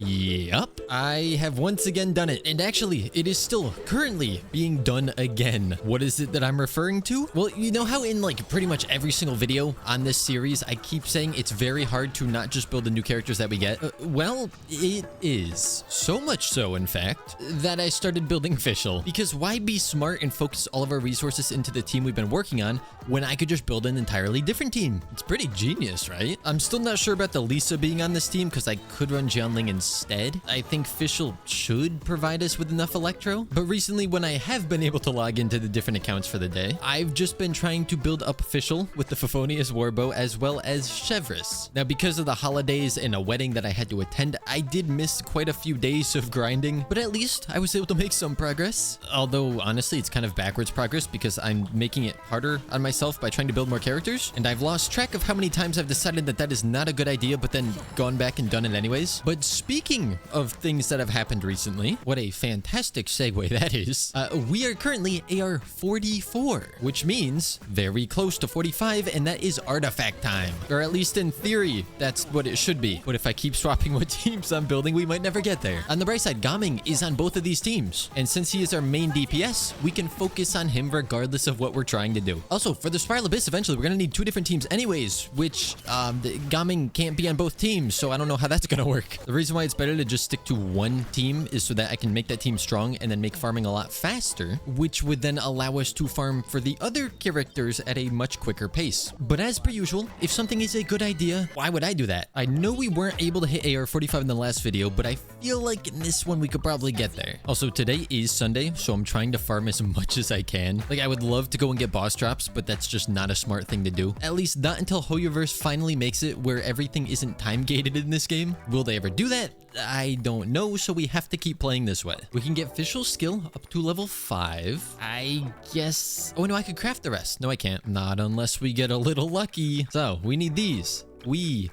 Yup, I have once again done it, and actually, it is still currently being done again. What is it that I'm referring to? Well, you know how in like pretty much every single video on this series, I keep saying it's very hard to not just build the new characters that we get? Well, it is. So much so, in fact, that I started building Fischl. Because why be smart and focus all of our resources into the team we've been working on when I could just build an entirely different team? It's pretty genius, right? I'm still not sure about the Lisa being on this team because I could run Jianling instead. I think Fischl should provide us with enough Electro. But recently, when I have been able to log into the different accounts for the day, I've just been trying to build up Fischl with the Favonius Warbow as well as Chevris. Now, because of the holidays and a wedding that I had to attend, I did miss quite a few days of grinding, but at least I was able to make some progress. Although, honestly, it's kind of backwards progress because I'm making it harder on myself by trying to build more characters, and I've lost track of how many times I've decided that that is not a good idea, but then gone back and done it anyways. But speaking of things that have happened recently, what a fantastic segue that is. We are currently AR 44, which means very close to 45, and that is artifact time. Or at least in theory, that's what it should be. But if I keep swapping what teams I'm building, we might never get there. On the bright side, Gaming is on both of these teams, and since he is our main DPS, we can focus on him regardless of what we're trying to do. Also, for the Spiral Abyss, eventually we're gonna need two different teams anyways, which Gaming can't be on both teams, so I don't know how that's gonna work. The reason why it's better to just stick to one team is so that I can make that team strong and then make farming a lot faster, which would then allow us to farm for the other characters at a much quicker pace. But as per usual, if something is a good idea, why would I do that? I know we weren't able to hit AR 45 in the last video, but I feel like in this one we could probably get there. Also, today is Sunday, so I'm trying to farm as much as I can. Like, I would love to go and get boss drops, but that's just not a smart thing to do. At least not until Hoyoverse finally makes it where everything isn't time gated in this game. Will they ever do that? I don't know, so we have to keep playing this way. We can get Fischl skill up to level 5. I guess... Oh, no, I could craft the rest. No, I can't. Not unless we get a little lucky. So, we need these. We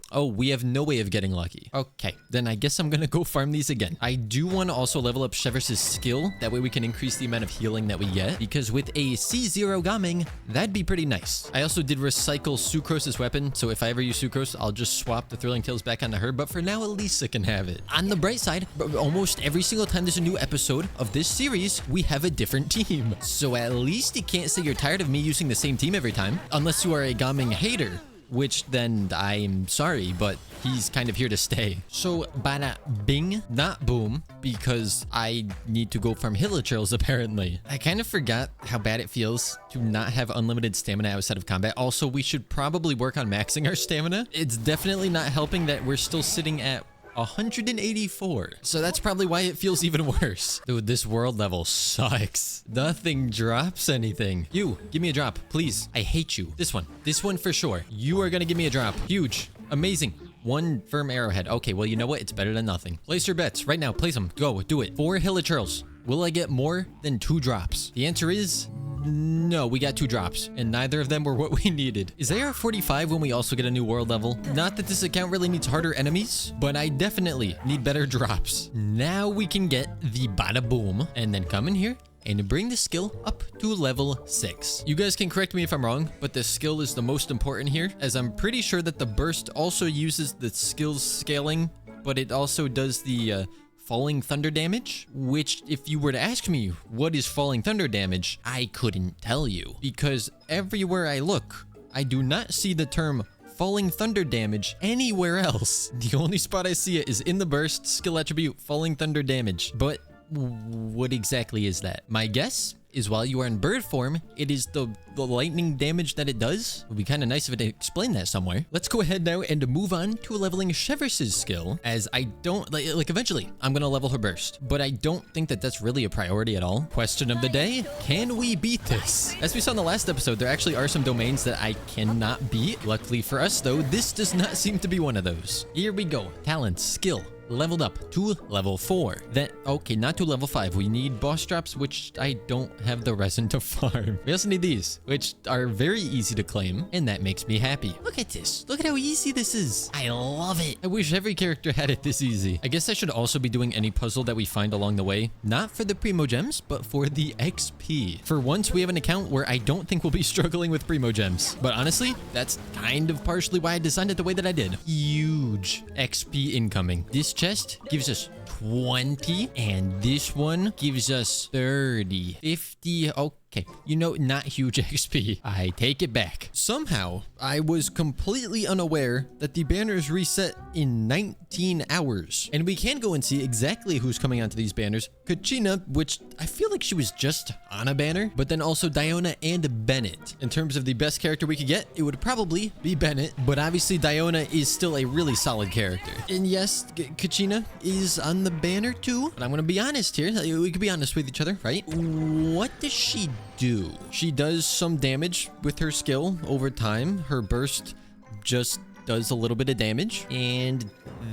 have no way of getting lucky. Okay, then I guess I'm gonna go farm these again. I do want to also level up Chevris' skill. That way we can increase the amount of healing that we get, because with a C0 Gaming, that'd be pretty nice. I also did recycle Sucrose's weapon, so if I ever use Sucrose, I'll just swap the Thrilling Tales back onto her, but for now, Elisa can have it. On the bright side, almost every single time there's a new episode of this series, we have a different team. So at least you can't say you're tired of me using the same team every time, unless you are a Gaming hater. Which then I'm sorry, but he's kind of here to stay. So bada bing, not boom, because I need to go farm Hilichurls apparently. I kind of forgot how bad it feels to not have unlimited stamina outside of combat. Also, we should probably work on maxing our stamina. It's definitely not helping that we're still sitting at 184. So that's probably why it feels even worse. Dude, this world level sucks. Nothing drops anything. You, give me a drop, please. I hate you. This one for sure. You are gonna give me a drop. Huge. Amazing. One firm arrowhead. Okay, well, you know what? It's better than nothing. Place your bets right now. Place them. Go, do it. 4 Hilichurls. Will I get more than 2 drops? The answer is no, we got 2 drops, and neither of them were what we needed. Is AR 45 when we also get a new world level? Not that this account really needs harder enemies, but I definitely need better drops. Now we can get the bada boom, and then come in here and bring the skill up to level 6. You guys can correct me if I'm wrong, but the skill is the most important here, as I'm pretty sure that the burst also uses the skills scaling, but it also does the falling thunder damage, which if you were to ask me what is falling thunder damage, I couldn't tell you, because everywhere I look, I do not see the term falling thunder damage anywhere else. The only spot I see it is in the burst skill attribute falling thunder damage. But what exactly is that? My guess is while you are in bird form, it is the lightning damage that it does. It would be kind of nice if it explained that somewhere. Let's go ahead now and move on to leveling Chevris' skill, as I don't, like eventually, I'm gonna level her burst, but I don't think that that's really a priority at all. Question of the day, can we beat this? As we saw in the last episode, there actually are some domains that I cannot beat. Luckily for us though, this does not seem to be one of those. Here we go, talent, skill. Leveled up to level 4. Then, okay, not to level 5. We need boss drops, which I don't have the resin to farm. We also need these, which are very easy to claim, and that makes me happy. Look at this. Look at how easy this is. I love it. I wish every character had it this easy. I guess I should also be doing any puzzle that we find along the way. Not for the Primo Gems, but for the XP. For once, we have an account where I don't think we'll be struggling with Primo Gems. But honestly, that's kind of partially why I designed it the way that I did. Huge XP incoming. This chest gives us 20, and this one gives us 30, 50. Okay, you know, not huge XP. I take it back. Somehow, I was completely unaware that the banners reset in 19 hours. And we can go and see exactly who's coming onto these banners. Kachina, which I feel like she was just on a banner, but then also Diona and Bennett. In terms of the best character we could get, it would probably be Bennett, but obviously Diona is still a really solid character. And yes, Kachina is on the banner too, but I'm gonna be honest here. We could be honest with each other, right? What does she do? She does some damage with her skill over time. Her burst just does a little bit of damage, and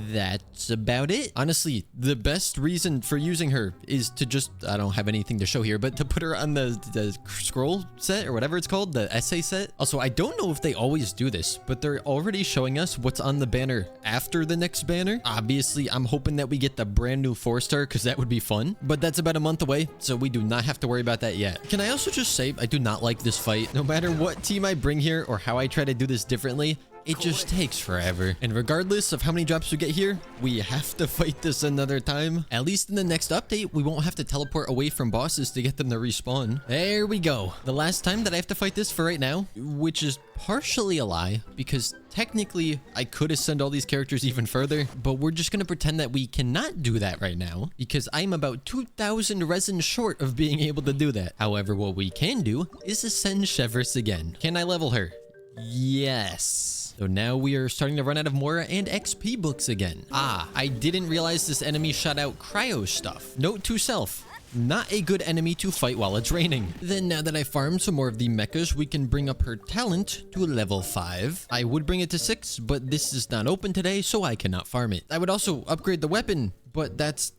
that's about it. Honestly, the best reason for using her is to just, I don't have anything to show here, but to put her on the scroll set or whatever it's called, the essay set. Also, I don't know if they always do this, but they're already showing us what's on the banner after the next banner. Obviously, I'm hoping that we get the brand new 4-star because that would be fun, but that's about a month away, so we do not have to worry about that yet. Can I also just say, I do not like this fight. No matter what team I bring here or how I try to do this differently, it just takes forever. And regardless of how many drops we get here, we have to fight this another time. At least in the next update, we won't have to teleport away from bosses to get them to respawn. There we go. The last time that I have to fight this for right now, which is partially a lie, because technically I could ascend all these characters even further, but we're just gonna pretend that we cannot do that right now, because I'm about 2,000 resin short of being able to do that. However, what we can do is ascend Chevris again. Can I level her? Yes. So now we are starting to run out of Mora and XP books again. Ah, I didn't realize this enemy shot out cryo stuff. Note to self, not a good enemy to fight while it's raining. Then now that I farmed some more of the mechas, we can bring up her talent to level 5. I would bring it to 6, but this is not open today, so I cannot farm it. I would also upgrade the weapon, but that's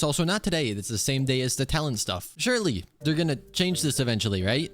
also not today. It's the same day as the talent stuff. Surely, they're gonna change this eventually, right?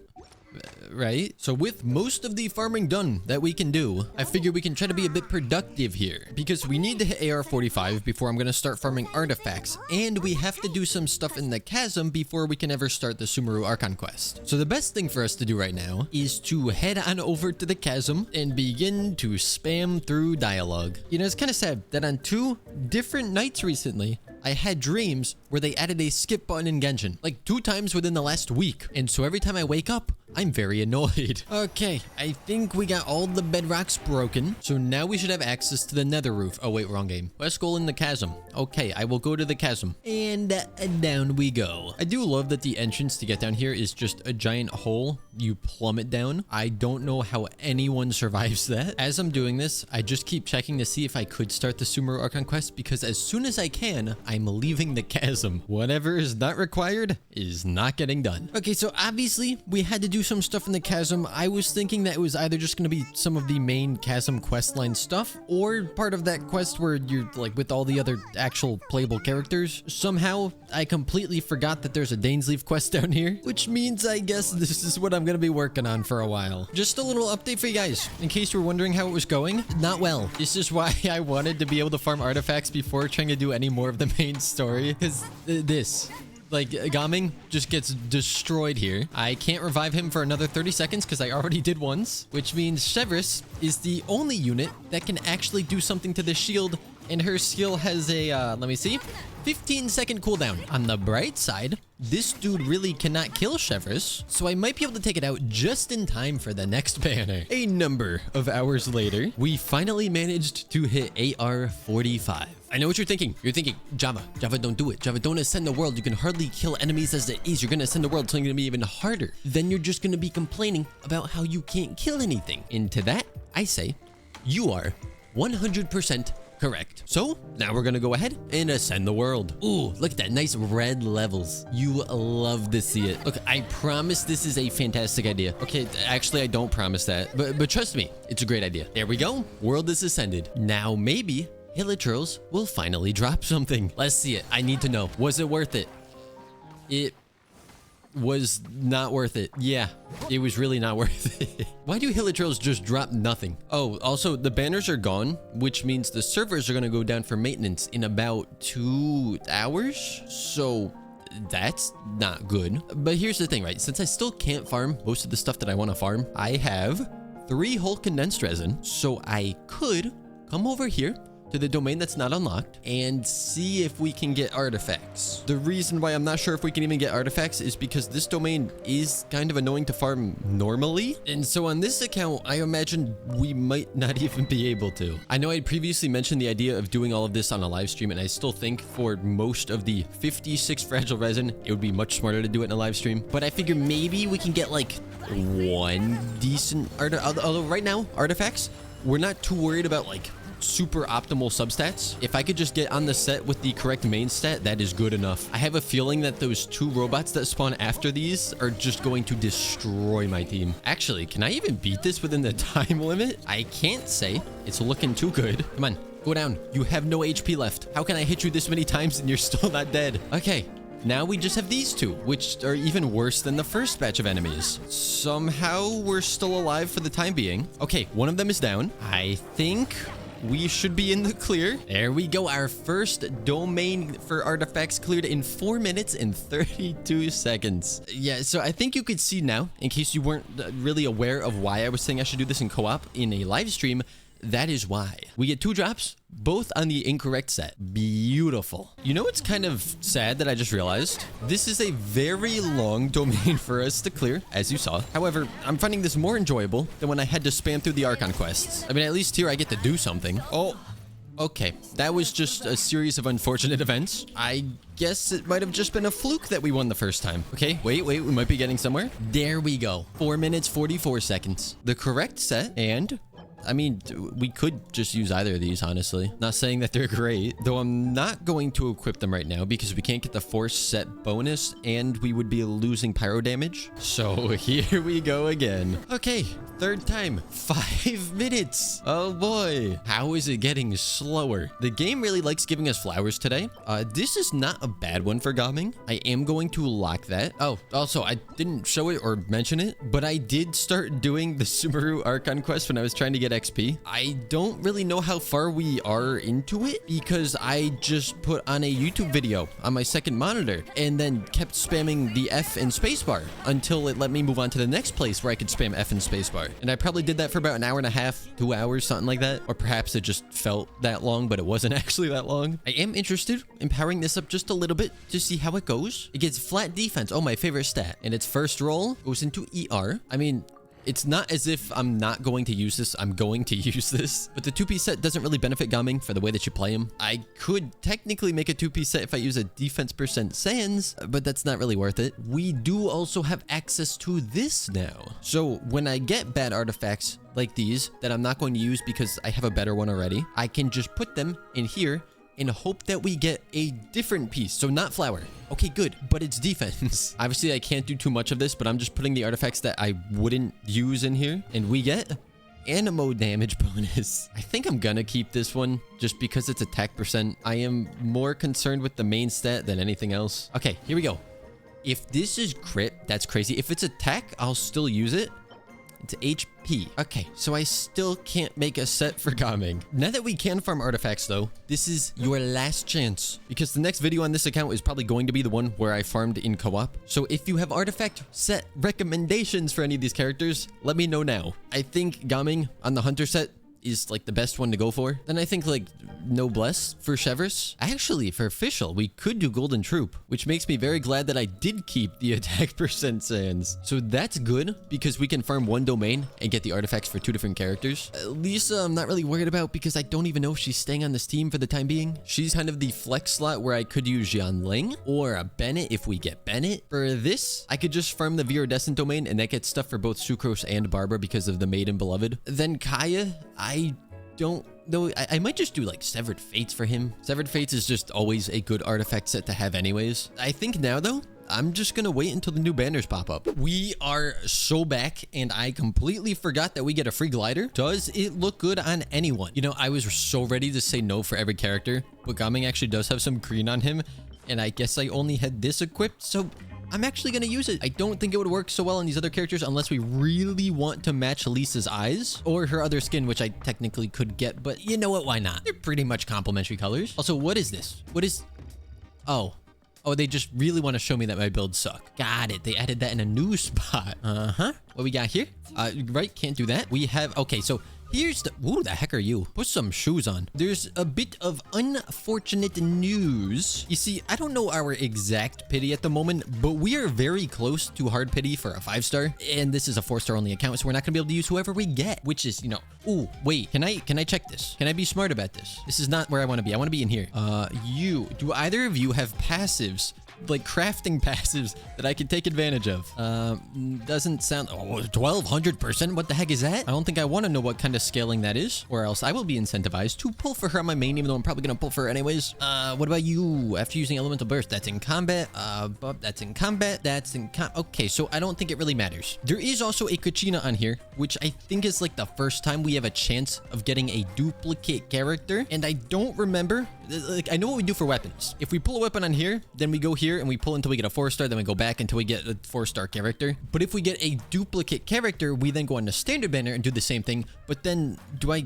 Right? So with most of the farming done that we can do, I figure we can try to be a bit productive here, because we need to hit AR 45 before I'm going to start farming artifacts, and we have to do some stuff in the Chasm before we can ever start the Sumeru Archon quest. So the best thing for us to do right now is to head on over to the Chasm and begin to spam through dialogue. You know, it's kind of sad that on 2 different nights recently, I had dreams where they added a skip button in Genshin, like 2 times within the last week. And so every time I wake up, I'm very annoyed. Okay, I think we got all the bedrocks broken. So now we should have access to the nether roof. Oh wait, wrong game. Let's go in the Chasm. Okay, I will go to the Chasm. And down we go. I do love that the entrance to get down here is just a giant hole. You plummet down. I don't know how anyone survives that. As I'm doing this, I just keep checking to see if I could start the Sumeru Archon quest, because as soon as I can, I'm leaving the Chasm. Whatever is not required is not getting done. Okay, so obviously we had to do some stuff in the Chasm. I was thinking that it was either just going to be some of the main Chasm questline stuff, or part of that quest where you're like with all the other actual playable characters. Somehow I completely forgot that there's a Dainsleif quest down here, which means I guess this is what I'm going to be working on for a while. Just a little update for you guys, in case you were wondering how it was going. Not well. This is why I wanted to be able to farm artifacts before trying to do any more of the main story, because this, like, Gaming just gets destroyed here. I can't revive him for another 30 seconds because I already did once, which means Chevris is the only unit that can actually do something to the shield, and her skill has a, let me see, 15-second cooldown. On the bright side, this dude really cannot kill Chevris, so I might be able to take it out just in time for the next banner. A number of hours later, we finally managed to hit AR 45. I know what you're thinking. You're thinking, Java, don't do it. Java, don't ascend the world. You can hardly kill enemies as it is. You're going to ascend the world, so it's going to be even harder. Then you're just going to be complaining about how you can't kill anything. And to that, I say, you are 100% correct. So now we're gonna go ahead and ascend the world. Ooh, look at that nice red levels. You love to see it. Look, I promise this is a fantastic idea. Okay, actually I don't promise that, but trust me, it's a great idea. There we go. World is ascended. Now maybe Hilichurls will finally drop something. Let's see it. I need to know. Was it worth it? It was not worth it. Yeah, it was really not worth it. Why do Hilichurls just drop nothing? Oh, also the banners are gone, which means the servers are gonna go down for maintenance in about 2 hours. So that's not good. But here's the thing, right? Since I still can't farm most of the stuff that I want to farm, I have 3 whole condensed resin. So I could come over here, to the domain that's not unlocked and see if we can get artifacts. The reason why I'm not sure if we can even get artifacts is because this domain is kind of annoying to farm normally. And so on this account, I imagine we might not even be able to. I know I previously mentioned the idea of doing all of this on a live stream, and I still think for most of the 56 fragile resin, it would be much smarter to do it in a live stream. But I figure maybe we can get like one decent although right now, artifacts, we're not too worried about like super optimal substats. If I could just get on the set with the correct main stat, that is good enough. I have a feeling that those 2 robots that spawn after these are just going to destroy my team. Actually, can I even beat this within the time limit? I can't say. It's looking too good. Come on, go down. You have no HP left. How can I hit you this many times and you're still not dead? Okay. Now we just have these 2, which are even worse than the first batch of enemies. Somehow we're still alive for the time being. Okay, one of them is down. I think we should be in the clear. There we go. Our first domain for artifacts cleared in 4 minutes and 32 seconds. Yeah, so I think you could see now, in case you weren't really aware of why I was saying I should do this in co-op in a live stream, that is why. We get 2 drops, both on the incorrect set. Beautiful. You know what's kind of sad that I just realized? This is a very long domain for us to clear, as you saw. However, I'm finding this more enjoyable than when I had to spam through the Archon quests. I mean, at least here I get to do something. Oh, okay. That was just a series of unfortunate events. I guess it might have just been a fluke that we won the first time. Okay, wait, we might be getting somewhere. There we go. 4 minutes, 44 seconds. The correct set, and I mean, we could just use either of these, honestly. Not saying that they're great, though I'm not going to equip them right now because we can't get the force set bonus and we would be losing pyro damage. So here we go again. Okay, third time, 5 minutes. Oh boy, how is it getting slower? The game really likes giving us flowers today. This is not a bad one for Gaming. I am going to lock that. Oh, also, I didn't show it or mention it, but I did start doing the Subaru Archon quest when I was trying to get XP. I don't really know how far we are into it because I just put on a YouTube video on my second monitor and then kept spamming the F and spacebar until it let me move on to the next place where I could spam F and spacebar. And I probably did that for about an hour and a half, 2 hours, something like that. Or perhaps it just felt that long, but it wasn't actually that long. I am interested in powering this up just a little bit to see how it goes. It gets flat defense. Oh, my favorite stat. And its first roll goes into ER. I mean, it's not as if I'm not going to use this. I'm going to use this. But the 2-piece set doesn't really benefit Gaming for the way that you play him. I could technically make a 2-piece set if I use a defense percent sans, but that's not really worth it. We do also have access to this now. So when I get bad artifacts like these that I'm not going to use because I have a better one already, I can just put them in here and hope that we get a different piece. So not flower. Okay, good, but it's defense. Obviously, I can't do too much of this, but I'm just putting the artifacts that I wouldn't use in here. And we get Animo damage bonus. I think I'm gonna keep this one just because it's attack percent. I am more concerned with the main stat than anything else. Okay, here we go. If this is crit, that's crazy. If it's attack, I'll still use it. It's HP. Okay, so I still can't make a set for Gaming. Now that we can farm artifacts though, this is your last chance because the next video on this account is probably going to be the one where I farmed in co-op. So if you have artifact set recommendations for any of these characters, let me know now. I think Gaming on the hunter set is like the best one to go for. Then I think like Noblesse for Chevers. Actually, for Fischl, we could do Golden Troop, which makes me very glad that I did keep the attack percent sans. So that's good because we can farm one domain and get the artifacts for 2 different characters. Lisa, I'm not really worried about because I don't even know if she's staying on this team for the time being. She's kind of the flex slot where I could use Jianling or a Bennett if we get Bennett. For this, I could just farm the Viridescent domain and that gets stuff for both Sucrose and Barbara because of the Maiden Beloved. Then Kaya, I don't know. I might just do like Severed Fates for him. Severed Fates is just always a good artifact set to have anyways. I think now though, I'm just gonna wait until the new banners pop up. We are so back and I completely forgot that we get a free glider. Does it look good on anyone? You know, I was so ready to say no for every character, but Gaming actually does have some green on him. And I guess I only had this equipped, so I'm actually going to use it. I don't think it would work so well on these other characters unless we really want to match Lisa's eyes or her other skin, which I technically could get, but you know what? Why not? They're pretty much complementary colors. Also, what is this? What is... Oh, they just really want to show me that my builds suck. Got it. They added that in a new spot. What we got here? Right, can't do that. We have... Okay, so Here's the... Ooh, the heck are you? Put some shoes on. There's a bit of unfortunate news. You see, I don't know our exact pity at the moment, but we are very close to hard pity for a 5-star. And this is a 4-star only account, so we're not gonna be able to use whoever we get, which is, you know... Ooh, wait, can I check this? Can I be smart about this? This is not where I want to be. I want to be in here. Do either of you have passives, like crafting passives that I can take advantage of? Doesn't sound... Oh, 1200%? What the heck is that? I don't think I want to know what kind of scaling that is, or else I will be incentivized to pull for her on my main, even though I'm probably gonna pull for her anyways. What about you? After using elemental burst, that's in combat. That's in combat. That's in okay, so I don't think it really matters. There is also a Kachina on here, which I think is like the first time we have a chance of getting a duplicate character, and I don't remember. Like, I know what we do for weapons. If we pull a weapon on here, then we go here and we pull until we get a 4-star, then we go back until we get a 4-star character. But if we get a duplicate character, we then go on the standard banner and do the same thing. But then do I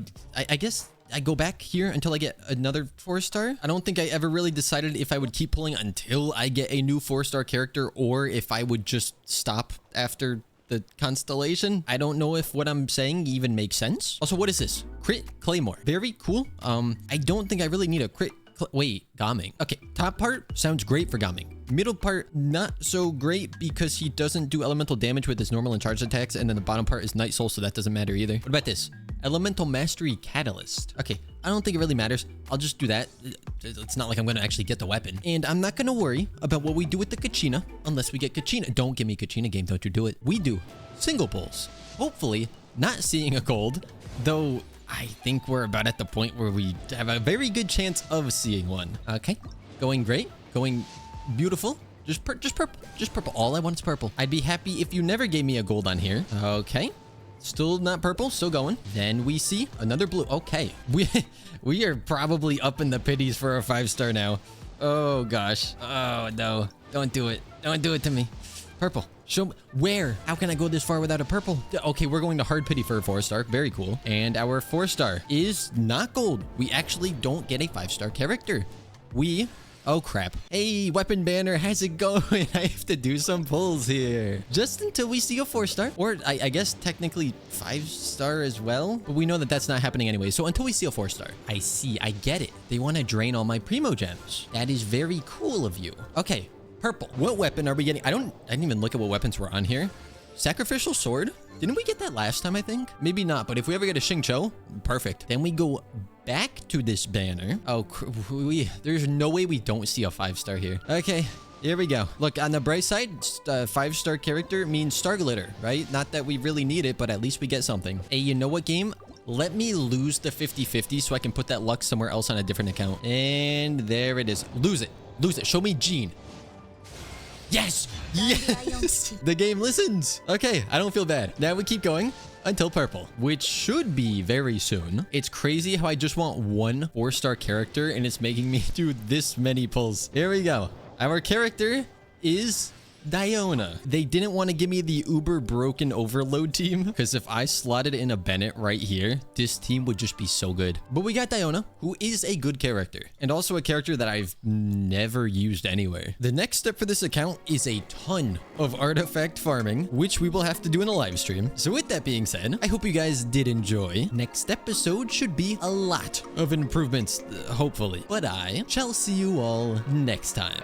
guess I go back here until I get another 4-star. I don't think I ever really decided if I would keep pulling until I get a new 4-star character, or if I would just stop after the constellation. I don't know if what I'm saying even makes sense. Also, what is this? Crit Claymore. Very cool. I don't think I really need a crit. Wait, Gaming. Okay, top part sounds great for Gaming. Middle part, not so great because he doesn't do elemental damage with his normal and charged attacks. And then the bottom part is Night Soul, so that doesn't matter either. What about this? Elemental Mastery Catalyst. Okay, I don't think it really matters. I'll just do that. It's not like I'm going to actually get the weapon. And I'm not going to worry about what we do with the Kachina unless we get Kachina. Don't give me Kachina game. Don't you do it. We do single pulls. Hopefully not seeing a gold, though I think we're about at the point where we have a very good chance of seeing one. Okay, going great. Going beautiful. Just purple. All I want is purple. I'd be happy if you never gave me a gold on here. Okay. Still not purple, still going. Then we see another blue. Okay, we are probably up in the pities for a 5-star now. Oh gosh. Oh no, don't do it. Don't do it to me. Purple. Show me where. How can I go this far without a purple? Okay, we're going to hard pity for a 4-star. Very cool. And our 4-star is not gold. We actually don't get a 5-star character. Oh crap. Hey, weapon banner, how's it going? I have to do some pulls here. Just until we see a 4-star. Or I guess technically 5-star as well. But we know that that's not happening anyway. So until we see a 4-star. I see. I get it. They want to drain all my primo gems. That is very cool of you. Okay, purple. What weapon are we getting? I didn't even look at what weapons were on here. Sacrificial sword? Didn't we get that last time, I think? Maybe not, but if we ever get a Xingqiu, perfect. Then we go back to this banner. Oh, there's no way we don't see a 5-star here. Okay, here we go. Look, on the bright side, 5-star character means star glitter, right? Not that we really need it, but at least we get something. Hey, you know what, game? Let me lose the 50-50 so I can put that luck somewhere else on a different account. And there it is. Lose it. Lose it. Show me Jean. Yes! Yes! The game listens. Okay, I don't feel bad. Now we keep going until purple, which should be very soon. It's crazy how I just want one 4-star character and it's making me do this many pulls. Here we go. Our character is Diona. They didn't want to give me the uber broken overload team because if I slotted in a Bennett right here, this team would just be so good. But we got Diona, who is a good character and also a character that I've never used anywhere. The next step for this account is a ton of artifact farming, which we will have to do in a live stream. So with that being said, I hope you guys did enjoy. Next episode should be a lot of improvements, hopefully. But I shall see you all next time.